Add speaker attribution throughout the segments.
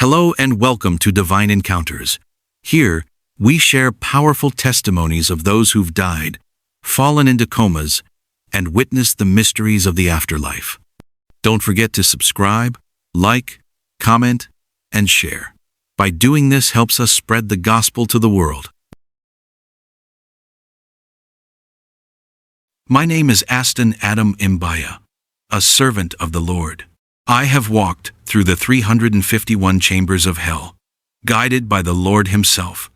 Speaker 1: Hello and welcome to Divine Encounters. Here, we share powerful testimonies of those who've died, fallen into comas, and witnessed the mysteries of the afterlife. Don't forget to subscribe, like, comment, and share. By doing this helps us spread the gospel to the world. My name is Aston Adam Imbaya, a servant of the Lord. I have walked through the 351 chambers of hell, guided by the Lord Himself,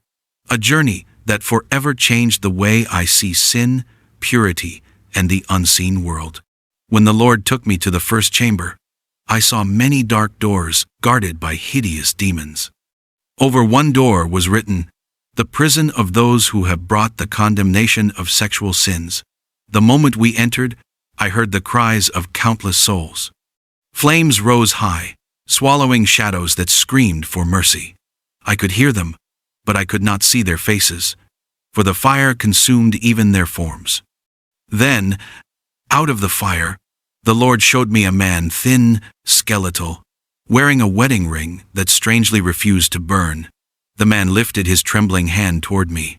Speaker 1: a journey that forever changed the way I see sin, purity, and the unseen world. When the Lord took me to the first chamber, I saw many dark doors guarded by hideous demons. Over one door was written, "The prison of those who have brought the condemnation of sexual sins." The moment we entered, I heard the cries of countless souls. Flames rose high, swallowing shadows that screamed for mercy. I could hear them, but I could not see their faces, for the fire consumed even their forms. Then, out of the fire, the Lord showed me a man thin, skeletal, wearing a wedding ring that strangely refused to burn. The man lifted his trembling hand toward me.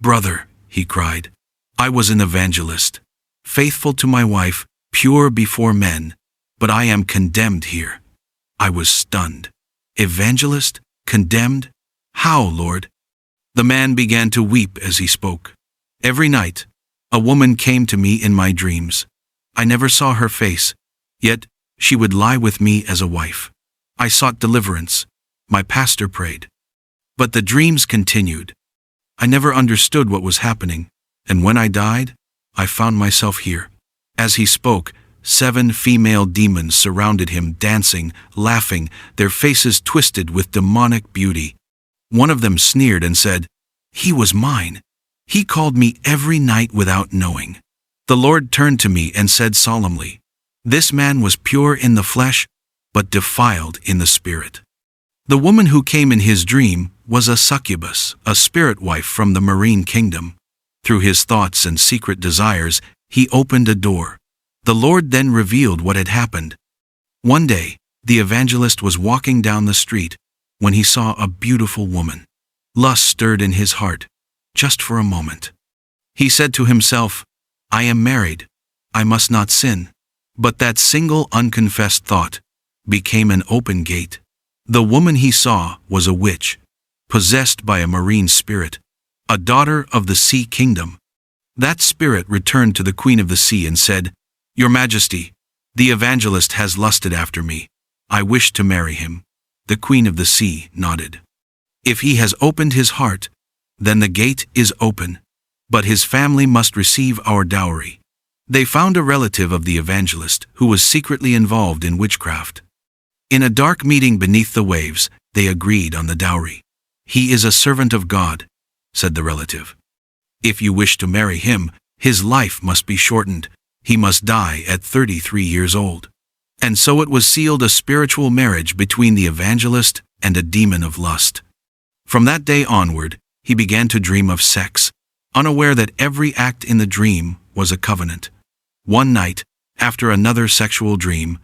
Speaker 1: "Brother," he cried, "I was an evangelist, faithful to my wife, pure before men, but I am condemned here." I was stunned. Evangelist? Condemned? How, Lord? The man began to weep as he spoke. Every night, a woman came to me in my dreams. I never saw her face, yet she would lie with me as a wife. I sought deliverance. My pastor prayed. But the dreams continued. I never understood what was happening, and when I died, I found myself here. As he spoke, 7 female demons surrounded him, dancing, laughing, their faces twisted with demonic beauty. One of them sneered and said, "He was mine. He called me every night without knowing." The Lord turned to me and said solemnly, "This man was pure in the flesh, but defiled in the spirit." The woman who came in his dream was a succubus, a spirit wife from the marine kingdom. Through his thoughts and secret desires, he opened a door. The Lord then revealed what had happened. One day, the evangelist was walking down the street when he saw a beautiful woman. Lust stirred in his heart, just for a moment. He said to himself, "I am married. I must not sin." But that single unconfessed thought became an open gate. The woman he saw was a witch, possessed by a marine spirit, a daughter of the sea kingdom. That spirit returned to the queen of the sea and said, "Your Majesty, the evangelist has lusted after me. I wish to marry him." The queen of the sea nodded. "If he has opened his heart, then the gate is open, but his family must receive our dowry." They found a relative of the evangelist who was secretly involved in witchcraft. In a dark meeting beneath the waves, they agreed on the dowry. "He is a servant of God," said the relative. "If you wish to marry him, his life must be shortened. He must die at 33 years old." And so it was sealed, a spiritual marriage between the evangelist and a demon of lust. From that day onward, he began to dream of sex, unaware that every act in the dream was a covenant. One night, after another sexual dream,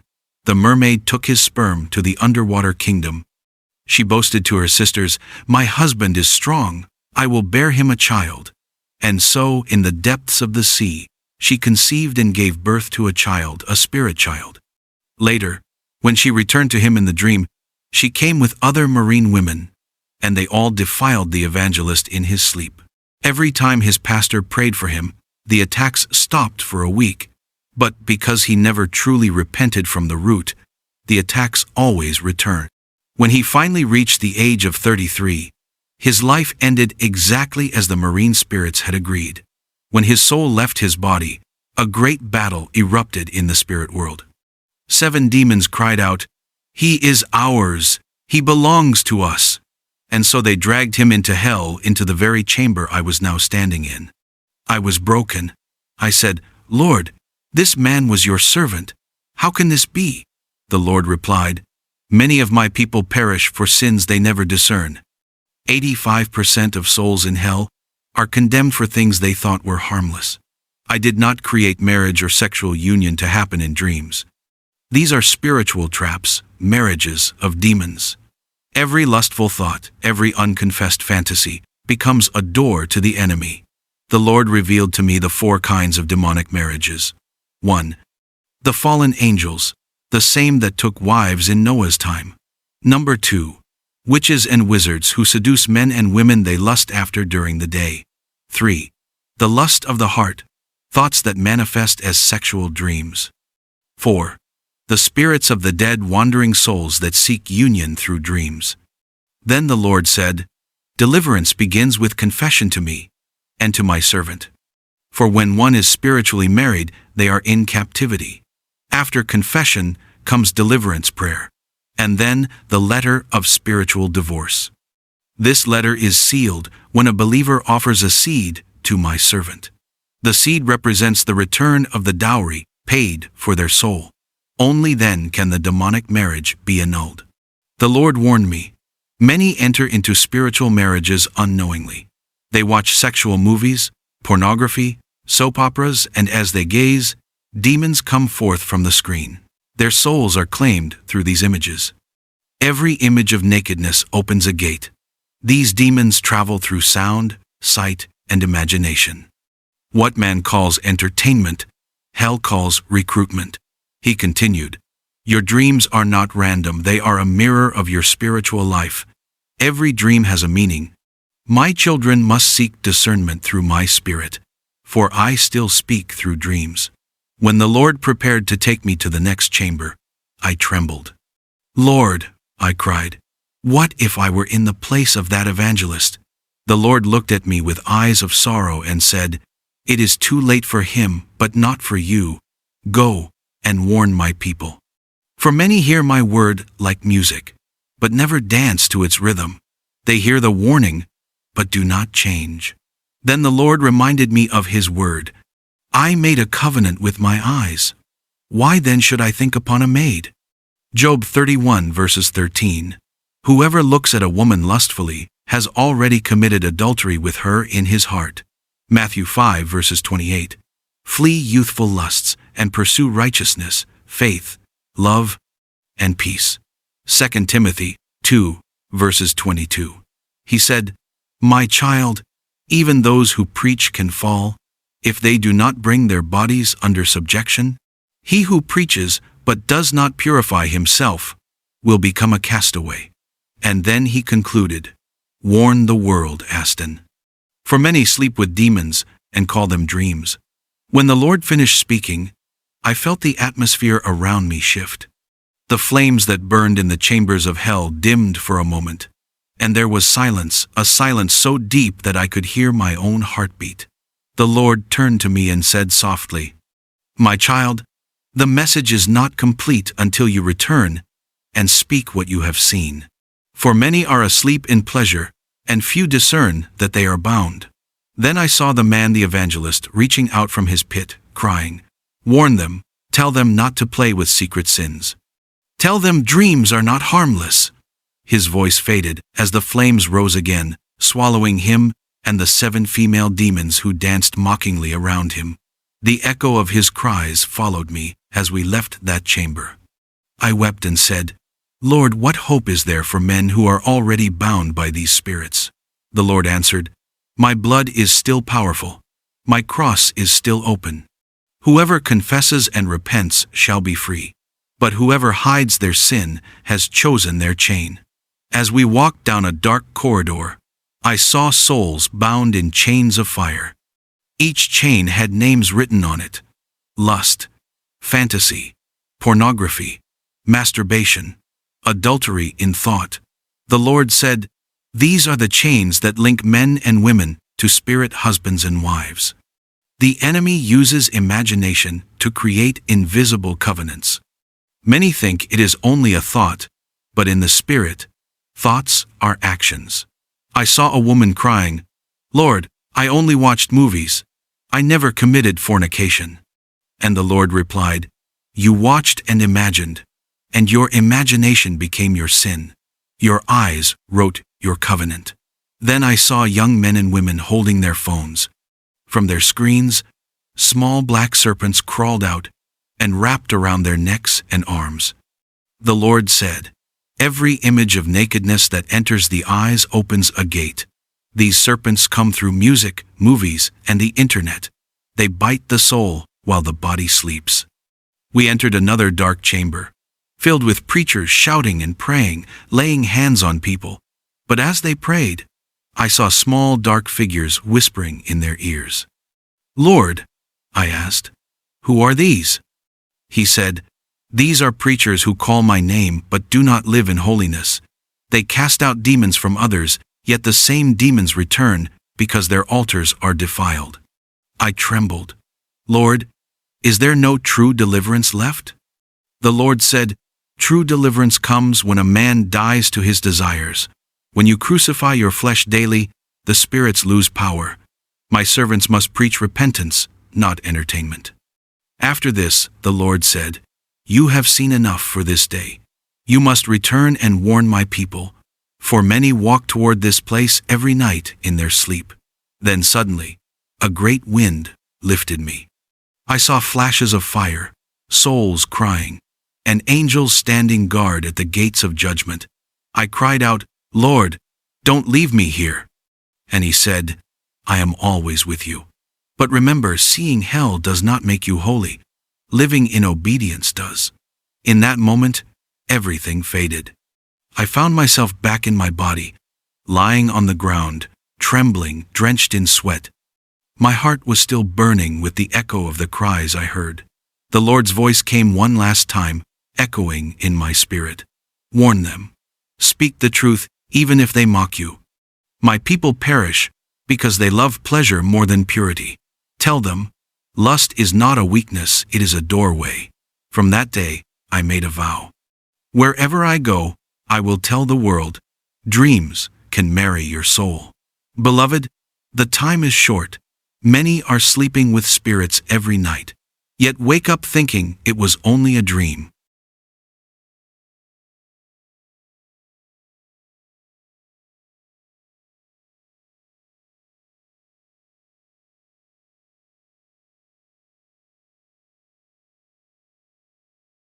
Speaker 1: the mermaid took his sperm to the underwater kingdom. She boasted to her sisters, "My husband is strong. I will bear him a child." And so, in the depths of the sea, she conceived and gave birth to a child, a spirit child. Later, when she returned to him in the dream, she came with other marine women, and they all defiled the evangelist in his sleep. Every time his pastor prayed for him, the attacks stopped for a week. But because he never truly repented from the root, the attacks always returned. When he finally reached the age of 33, his life ended exactly as the marine spirits had agreed. When his soul left his body, a great battle erupted in the spirit world. 7 demons cried out, "He is ours! He belongs to us!" And so they dragged him into hell, into the very chamber I was now standing in. I was broken. I said, "Lord, this man was your servant. How can this be?" The Lord replied, "Many of my people perish for sins they never discern. 85% of souls in hell are condemned for things they thought were harmless. I did not create marriage or sexual union to happen in dreams. These are spiritual traps, marriages of demons. Every lustful thought, every unconfessed fantasy, becomes a door to the enemy. The Lord revealed to me the 4 kinds of demonic marriages. 1. The fallen angels, the same that took wives in Noah's time. Number 2. Witches and wizards who seduce men and women they lust after during the day. 3. The lust of the heart, thoughts that manifest as sexual dreams. 4. The spirits of the dead wandering souls that seek union through dreams. Then the Lord said, Deliverance begins with confession to me, and to my servant. For when one is spiritually married, they are in captivity. After confession comes deliverance prayer, and then the letter of spiritual divorce. This letter is sealed when a believer offers a seed to my servant. The seed represents the return of the dowry paid for their soul. Only then can the demonic marriage be annulled. The Lord warned me. Many enter into spiritual marriages unknowingly. They watch sexual movies, pornography, soap operas, and as they gaze, demons come forth from the screen. Their souls are claimed through these images. Every image of nakedness opens a gate. These demons travel through sound, sight, and imagination. What man calls entertainment, hell calls recruitment. He continued, Your dreams are not random, they are a mirror of your spiritual life. Every dream has a meaning. My children must seek discernment through my spirit, for I still speak through dreams. When the Lord prepared to take me to the next chamber, I trembled. Lord, I cried, what if I were in the place of that evangelist? The Lord looked at me with eyes of sorrow and said, It is too late for him, but not for you. Go and warn my people. For many hear my word like music, but never dance to its rhythm. They hear the warning, but do not change. Then the Lord reminded me of his word. I made a covenant with my eyes. Why then should I think upon a maid? Job 31 verses 13. Whoever looks at a woman lustfully has already committed adultery with her in his heart. Matthew 5 verses 28. Flee youthful lusts and pursue righteousness, faith, love, and peace. 2 Timothy 2 verses 22. He said, My child, even those who preach can fall, if they do not bring their bodies under subjection. He who preaches but does not purify himself will become a castaway. And then he concluded, Warn the world, Aston. For many sleep with demons and call them dreams. When the Lord finished speaking, I felt the atmosphere around me shift. The flames that burned in the chambers of hell dimmed for a moment, and there was silence, a silence so deep that I could hear my own heartbeat. The Lord turned to me and said softly, My child, the message is not complete until you return and speak what you have seen. For many are asleep in pleasure, and few discern that they are bound. Then I saw the man the evangelist reaching out from his pit, crying, Warn them, tell them not to play with secret sins. Tell them dreams are not harmless. His voice faded as the flames rose again, swallowing him and the 7 female demons who danced mockingly around him. The echo of his cries followed me as we left that chamber. I wept and said, Lord, what hope is there for men who are already bound by these spirits? The Lord answered, My blood is still powerful. My cross is still open. Whoever confesses and repents shall be free. But whoever hides their sin has chosen their chain. As we walked down a dark corridor, I saw souls bound in chains of fire. Each chain had names written on it: lust, fantasy, pornography, masturbation, adultery in thought. The Lord said, These are the chains that link men and women to spirit husbands and wives. The enemy uses imagination to create invisible covenants. Many think it is only a thought, but in the spirit, thoughts are actions. I saw a woman crying, Lord, I only watched movies. I never committed fornication. And the Lord replied, You watched and imagined, and your imagination became your sin. Your eyes wrote your covenant. Then I saw young men and women holding their phones. From their screens, small black serpents crawled out and wrapped around their necks and arms. The Lord said, Every image of nakedness that enters the eyes opens a gate. These serpents come through music, movies, and the internet. They bite the soul while the body sleeps. We entered another dark chamber, filled with preachers shouting and praying, laying hands on people. But as they prayed, I saw small dark figures whispering in their ears. "Lord," I asked, "who are these?" He said, "These are preachers who call my name but do not live in holiness. They cast out demons from others, yet the same demons return because their altars are defiled." I trembled. "Lord, is there no true deliverance left?" The Lord said, "True deliverance comes when a man dies to his desires. When you crucify your flesh daily, the spirits lose power. My servants must preach repentance, not entertainment." After this, the Lord said, "You have seen enough for this day. You must return and warn my people, for many walk toward this place every night in their sleep." Then suddenly, a great wind lifted me. I saw flashes of fire, souls crying, and angels standing guard at the gates of judgment. I cried out, "Lord, don't leave me here." And he said, "I am always with you. But remember, seeing hell does not make you holy. Living in obedience does." In that moment, everything faded. I found myself back in my body, lying on the ground, trembling, drenched in sweat. My heart was still burning with the echo of the cries I heard. The Lord's voice came one last time, echoing in my spirit. "Warn them. Speak the truth, even if they mock you. My people perish because they love pleasure more than purity. Tell them, lust is not a weakness, it is a doorway." From that day, I made a vow. Wherever I go, I will tell the world, dreams can marry your soul. Beloved, the time is short. Many are sleeping with spirits every night. Yet wake up thinking it was only a dream.